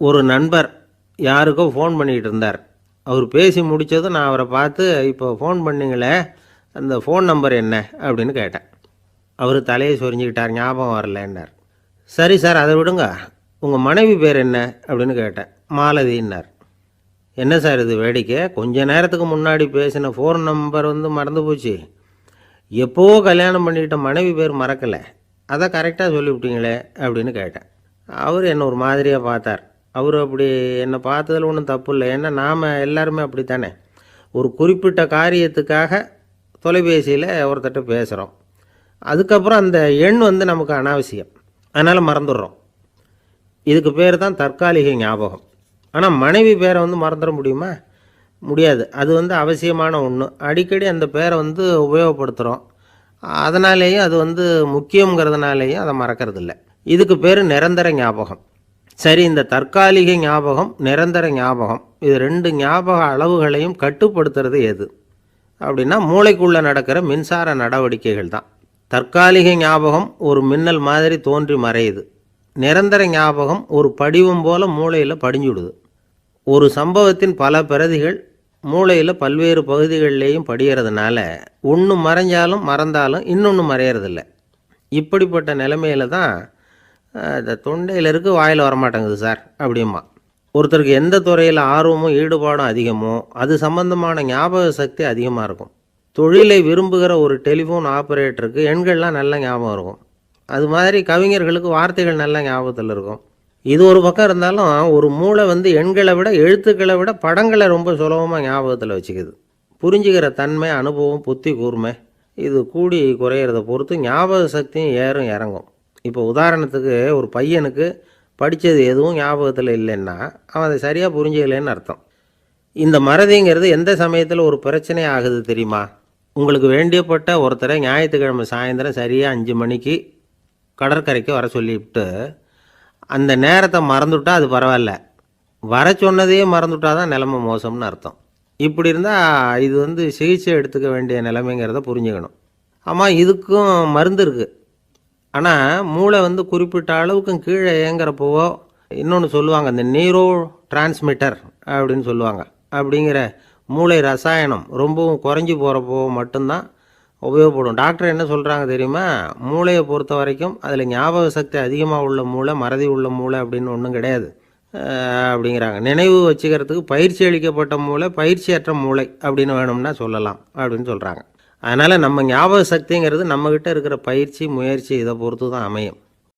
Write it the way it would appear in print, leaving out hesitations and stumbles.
ஒரு நண்பர் யாருக்கோ ஃபோன் பண்ணிகிட்டு இருந்தார். அவர் பேசி முடித்ததும் நான் அவரை பார்த்து, இப்போ ஃபோன் பண்ணிங்களே, அந்த ஃபோன் நம்பர் என்ன அப்படின்னு கேட்டேன். அவர் தலையை சொரிஞ்சுக்கிட்டார். ஞாபகம் வரலன்னார். சரி சார், அதை விடுங்க, உங்கள் மனைவி பேர் என்ன அப்படின்னு கேட்டேன். மாலதின்னார். என்ன சார் இது வேடிக்கை, கொஞ்ச நேரத்துக்கு முன்னாடி பேசின ஃபோன் நம்பர் மறந்து போச்சு, எப்போவோ கல்யாணம் பண்ணிக்கிட்ட மனைவி பேர் மறக்கலை, அதை கரெக்டாக சொல்லிவிட்டீங்களே அப்படின்னு கேட்டேன். அவர் என்னை ஒரு மாதிரியாக பார்த்தார். அவர் அப்படி என்னை பார்த்ததில் ஒன்றும் தப்பு இல்லை. ஏன்னா நாம் எல்லாருமே அப்படித்தானே, ஒரு குறிப்பிட்ட காரியத்துக்காக தொலைபேசியில் ஒருத்தட்ட பேசுகிறோம், அதுக்கப்புறம் அந்த எண் நமக்கு அனாவசியம், அதனால் மறந்துடுறோம். இதுக்கு பேர் தான் தற்காலிக ஞாபகம். ஆனால் மனைவி பேரை மறந்துட முடியுமா? முடியாது. அது அவசியமான ஒன்று. அடிக்கடி அந்த பேரை உபயோகப்படுத்துகிறோம், அதனாலேயும் அது முக்கியங்கிறதுனாலேயும் அதை மறக்கிறதில்ல. இதுக்கு பேர் நிரந்தர ஞாபகம். சரி, இந்த தற்காலிக ஞாபகம், நிரந்தர ஞாபகம், இது ரெண்டு ஞாபக அளவுகளையும் கட்டுப்படுத்துறது எது அப்படின்னா மூளைக்குள்ளே நடக்கிற மின்சார நடவடிக்கைகள் தான். தற்காலிக ஞாபகம் ஒரு மின்னல் மாதிரி தோன்றி மறையுது. நிரந்தர ஞாபகம் ஒரு படிவம் போல் மூளையில் படிஞ்சுடுது. ஒரு சம்பவத்தின் பல பிரதிகள் மூளையில் பல்வேறு பகுதிகளிலேயும் படிகிறதுனால ஒன்று மறைஞ்சாலும் மறந்தாலும் இன்னொன்று மறையறதில்லை. இப்படிப்பட்ட நிலைமையில் தான் இந்த தொண்டையில் இருக்கு, வாயில் வரமாட்டேங்குது சார் அப்படிமா. ஒருத்தருக்கு எந்த துறையில் ஆர்வமும் ஈடுபாடும் அதிகமோ அது சம்பந்தமான ஞாபக சக்தி அதிகமாக இருக்கும். தொழிலை விரும்புகிற ஒரு டெலிஃபோன் ஆப்ரேட்டருக்கு எண்கள்லாம் நல்ல ஞாபகம் இருக்கும். அது மாதிரி கவிஞர்களுக்கு வார்த்தைகள் நல்ல ஞாபகத்தில் இருக்கும். இது ஒரு பக்கம் இருந்தாலும் ஒரு மூளை எண்களை விட எழுத்துக்களை விட படங்களை ரொம்ப சுலபமாக ஞாபகத்தில் வச்சுக்குது. புரிஞ்சுக்கிற தன்மை, அனுபவம், புத்தி கூர்மை இது கூடி குறையிறத பொறுத்து ஞாபக சக்தியும் ஏறும் இறங்கும். இப்போ உதாரணத்துக்கு, ஒரு பையனுக்கு படித்தது எதுவும் ஞாபகத்தில் இல்லைன்னா அவன் அதை சரியாக புரிஞ்சுக்கலைன்னு அர்த்தம். இந்த மறதிங்கிறது எந்த சமயத்தில் ஒரு பிரச்சனை ஆகுது தெரியுமா? உங்களுக்கு வேண்டியப்பட்ட ஒருத்தரை ஞாயிற்றுக்கிழமை சாயந்தரம் சரியாக 5 மணிக்கு கடற்கரைக்கு வர சொல்லிவிட்டு அந்த நேரத்தை மறந்துவிட்டா அது பரவாயில்ல, வர சொன்னதையே மறந்துவிட்டா தான் நிலைமை மோசம்னு அர்த்தம். இப்படி இருந்தால் இது சிகிச்சை எடுத்துக்க வேண்டிய நிலைமைங்கிறத புரிஞ்சுக்கணும். ஆமாம், இதுக்கும் மருந்து இருக்குது. ஆனால் மூளை குறிப்பிட்ட அளவுக்கும் கீழே இயங்குறப்போவோ இன்னொன்று சொல்லுவாங்க, இந்த நியூரோ டிரான்ஸ்மிட்டர் அப்படின்னு சொல்லுவாங்க. அப்படிங்கிற மூளை ரசாயனம் ரொம்பவும் குறைஞ்சி போகிறப்போ மட்டும்தான் உபயோகப்படும். டாக்டர் என்ன சொல்கிறாங்க தெரியுமா? மூளையை பொறுத்த வரைக்கும் அதில் ஞாபக சக்தி அதிகமாக உள்ள மூளை, மறதி உள்ள மூளை அப்படின்னு ஒன்றும் கிடையாது அப்படிங்கிறாங்க. நினைவு வச்சுக்கிறதுக்கு பயிற்சி அளிக்கப்பட்ட மூளை, பயிற்சியற்ற மூளை அப்படின்னு வேணும்னா சொல்லலாம் அப்படின்னு சொல்கிறாங்க. அதனால் நம்ம ஞாபக சக்திங்கிறது நம்மக்கிட்ட இருக்கிற பயிற்சி, முயற்சி இதை பொறுத்து தான் அமையும்.